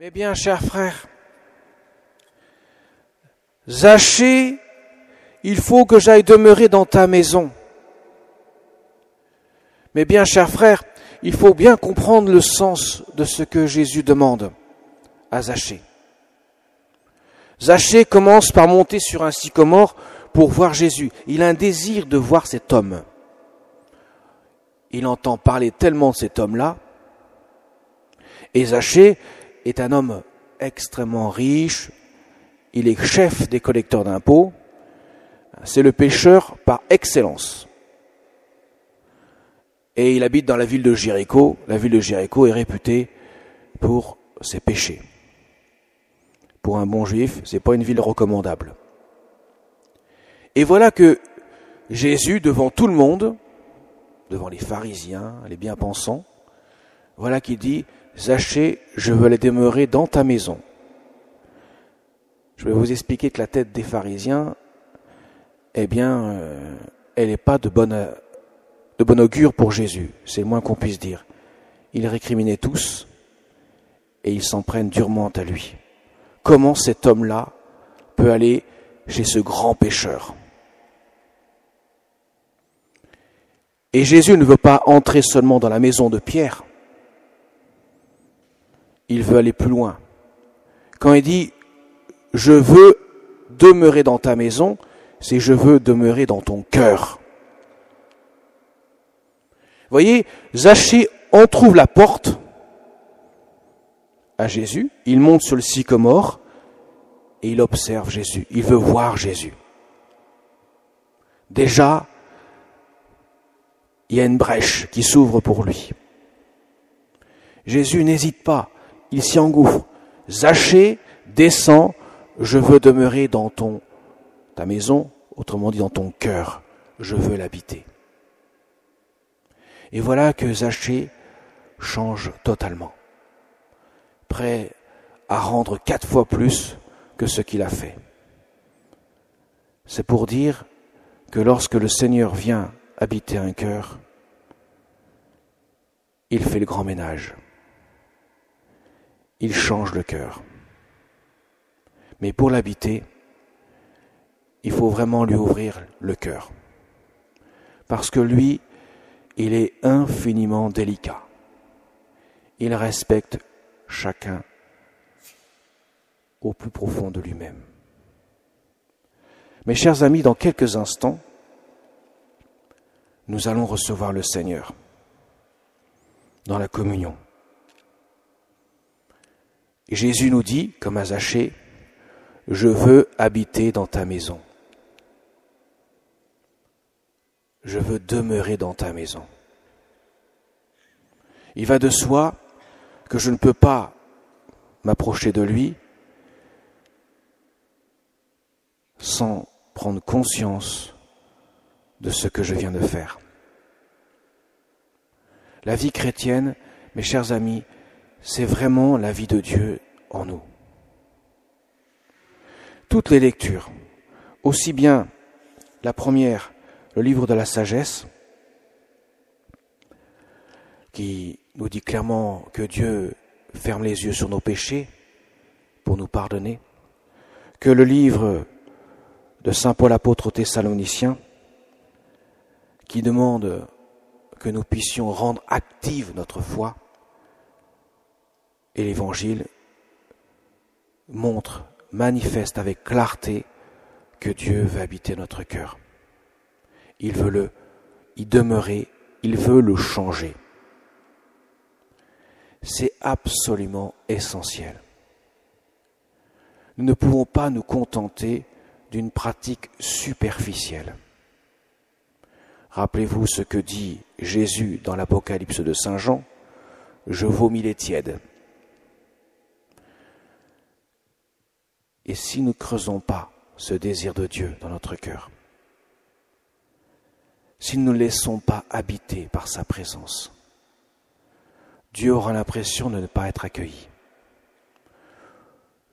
Mais bien, chers frères, Zachée, il faut que j'aille demeurer dans ta maison. Mais bien, chers frères, il faut bien comprendre le sens de ce que Jésus demande à Zachée. Zachée commence par monter sur un sycomore pour voir Jésus. Il a un désir de voir cet homme. Il entend parler tellement de cet homme-là. Et Zachée est un homme extrêmement riche. Il est chef des collecteurs d'impôts. C'est le pécheur par excellence. Et il habite dans la ville de Jéricho. La ville de Jéricho est réputée pour ses péchés. Pour un bon juif, c'est pas une ville recommandable. Et voilà que Jésus, devant tout le monde, devant les pharisiens, les bien-pensants, voilà qu'il dit, Zachée, je veux aller demeurer dans ta maison. Je vais vous expliquer que la tête des pharisiens, eh bien, elle n'est pas de bon augure pour Jésus, c'est le moins qu'on puisse dire. Ils récriminaient tous et ils s'en prennent durement à lui. Comment cet homme-là peut aller chez ce grand pécheur? Et Jésus ne veut pas entrer seulement dans la maison de Pierre. Il veut aller plus loin. Quand il dit « je veux demeurer dans ta maison », c'est « je veux demeurer dans ton cœur ». Vous voyez, Zachée entrouvre la porte à Jésus, il monte sur le sycomore et il observe Jésus, il veut voir Jésus. Déjà, il y a une brèche qui s'ouvre pour lui. Jésus n'hésite pas, il s'y engouffre. Zachée, descends, je veux demeurer dans ta maison, autrement dit dans ton cœur, je veux l'habiter. Et voilà que Zachée change totalement, prêt à rendre 4 fois plus que ce qu'il a fait. C'est pour dire que lorsque le Seigneur vient habiter un cœur, il fait le grand ménage. Il change le cœur. Mais pour l'habiter, il faut vraiment lui ouvrir le cœur. Parce que lui, il est infiniment délicat. Il respecte chacun au plus profond de lui-même. Mes chers amis, dans quelques instants, nous allons recevoir le Seigneur dans la communion. Et Jésus nous dit, comme à Zachée, « Je veux habiter dans ta maison. Je veux demeurer dans ta maison. » Il va de soi que je ne peux pas m'approcher de lui sans prendre conscience de ce que je viens de faire. La vie chrétienne, mes chers amis, c'est vraiment la vie de Dieu en nous. Toutes les lectures, aussi bien la première, le livre de la sagesse, qui nous dit clairement que Dieu ferme les yeux sur nos péchés pour nous pardonner, que le livre de saint Paul apôtre aux Thessaloniciens, qui demande que nous puissions rendre active notre foi, et l'Évangile montre, manifeste avec clarté que Dieu veut habiter notre cœur. Il veut y demeurer, il veut le changer. C'est absolument essentiel. Nous ne pouvons pas nous contenter d'une pratique superficielle. Rappelez-vous ce que dit Jésus dans l'Apocalypse de Saint Jean, « Je vomis les tièdes ». Et si nous ne creusons pas ce désir de Dieu dans notre cœur, si nous ne laissons pas habiter par sa présence, Dieu aura l'impression de ne pas être accueilli.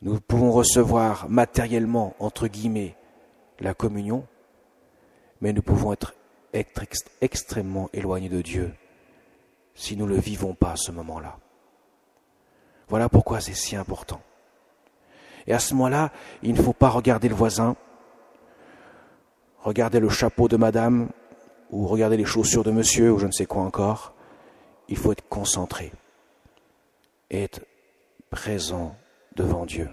Nous pouvons recevoir matériellement, entre guillemets, la communion, mais nous pouvons être extrêmement éloignés de Dieu si nous ne le vivons pas à ce moment-là. Voilà pourquoi c'est si important. Et à ce moment-là, il ne faut pas regarder le voisin, regarder le chapeau de madame, ou regarder les chaussures de monsieur, ou je ne sais quoi encore. Il faut être concentré, et être présent devant Dieu,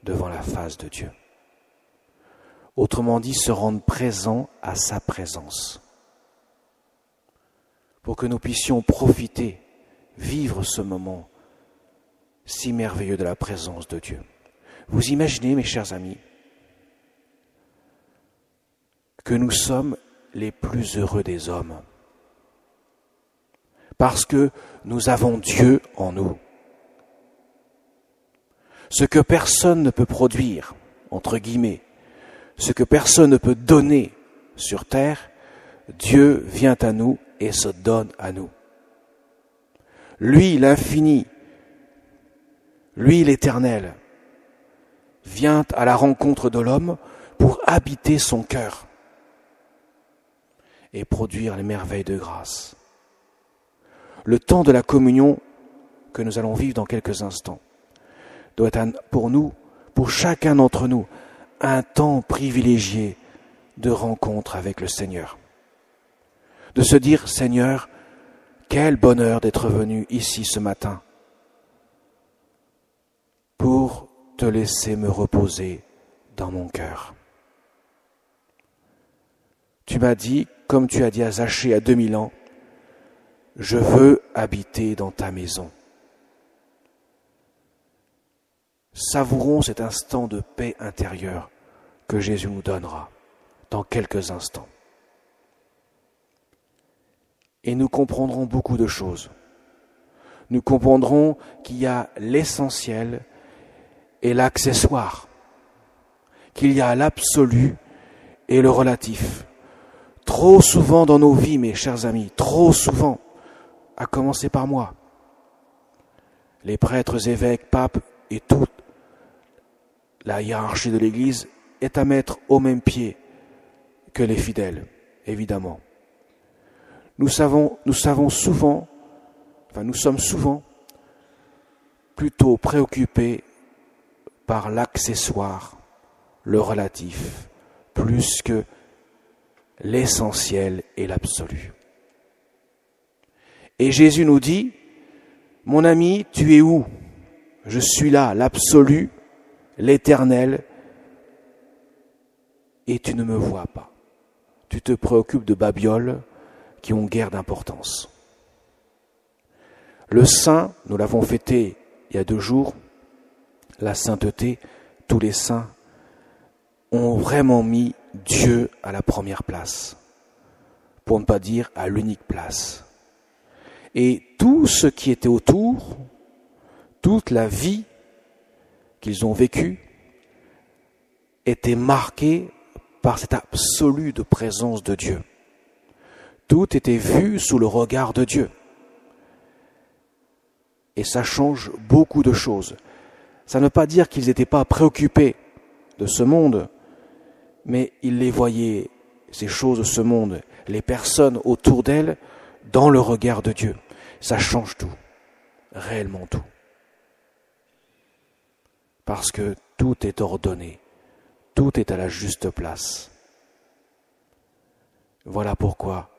devant la face de Dieu. Autrement dit, se rendre présent à sa présence, pour que nous puissions profiter, vivre ce moment si merveilleux de la présence de Dieu. Vous imaginez, mes chers amis, que nous sommes les plus heureux des hommes, parce que nous avons Dieu en nous. Ce que personne ne peut produire, entre guillemets, ce que personne ne peut donner sur terre, Dieu vient à nous et se donne à nous. Lui, l'infini, lui, l'éternel, vient à la rencontre de l'homme pour habiter son cœur et produire les merveilles de grâce. Le temps de la communion que nous allons vivre dans quelques instants doit être pour nous, pour chacun d'entre nous, un temps privilégié de rencontre avec le Seigneur. De se dire, Seigneur, quel bonheur d'être venu ici ce matin pour te laisser me reposer dans mon cœur. Tu m'as dit, comme tu as dit à Zachée à 2000 ans, je veux habiter dans ta maison. Savourons cet instant de paix intérieure que Jésus nous donnera dans quelques instants. Et nous comprendrons beaucoup de choses. Nous comprendrons qu'il y a l'essentiel et l'accessoire, qu'il y a l'absolu et le relatif. Trop souvent dans nos vies, mes chers amis, trop souvent, à commencer par moi, les prêtres, évêques, papes et toute la hiérarchie de l'Église est à mettre au même pied que les fidèles, évidemment. Nous sommes souvent plutôt préoccupés par l'accessoire, le relatif, plus que l'essentiel et l'absolu. Et Jésus nous dit, mon ami, tu es où? Je suis là, l'absolu, l'éternel, et tu ne me vois pas. Tu te préoccupes de babioles qui ont guère d'importance. Le saint, nous l'avons fêté il y a 2 jours, la sainteté, tous les saints ont vraiment mis Dieu à la première place, pour ne pas dire à l'unique place. Et tout ce qui était autour, toute la vie qu'ils ont vécue, était marquée par cette absolue de présence de Dieu. Tout était vu sous le regard de Dieu. Et ça change beaucoup de choses. Ça ne veut pas dire qu'ils n'étaient pas préoccupés de ce monde, mais ils les voyaient, ces choses de ce monde, les personnes autour d'elles, dans le regard de Dieu. Ça change tout, réellement tout. Parce que tout est ordonné, tout est à la juste place. Voilà pourquoi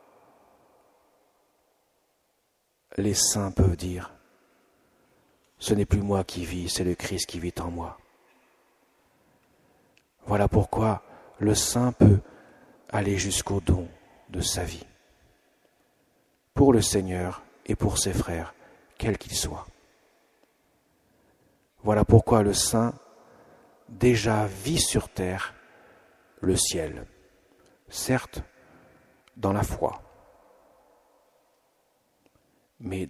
les saints peuvent dire, ce n'est plus moi qui vis, c'est le Christ qui vit en moi. Voilà pourquoi le saint peut aller jusqu'au don de sa vie, pour le Seigneur et pour ses frères, quels qu'ils soient. Voilà pourquoi le saint déjà vit sur terre le ciel, certes dans la foi, mais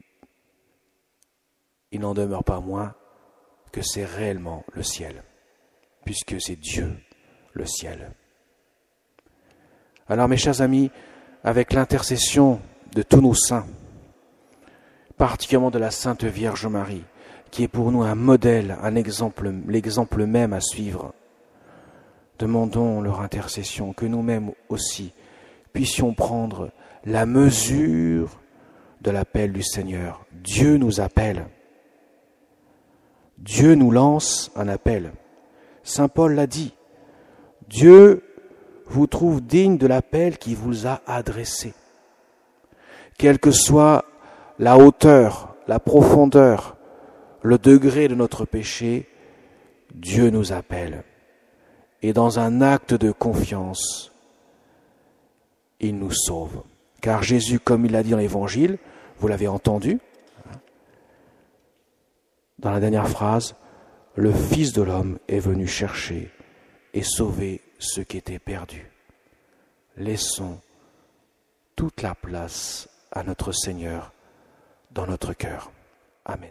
il n'en demeure pas moins que c'est réellement le ciel, puisque c'est Dieu le ciel. Alors mes chers amis, avec l'intercession de tous nos saints, particulièrement de la Sainte Vierge Marie, qui est pour nous un modèle, un exemple, l'exemple même à suivre, demandons leur intercession, que nous-mêmes aussi puissions prendre la mesure de l'appel du Seigneur. Dieu nous appelle. Dieu nous lance un appel. Saint Paul l'a dit. Dieu vous trouve digne de l'appel qu'il vous a adressé. Quelle que soit la hauteur, la profondeur, le degré de notre péché, Dieu nous appelle. Et dans un acte de confiance, il nous sauve. Car Jésus, comme il l'a dit dans l'Évangile, vous l'avez entendu, dans la dernière phrase, le Fils de l'homme est venu chercher et sauver ceux qui étaient perdus. Laissons toute la place à notre Seigneur dans notre cœur. Amen.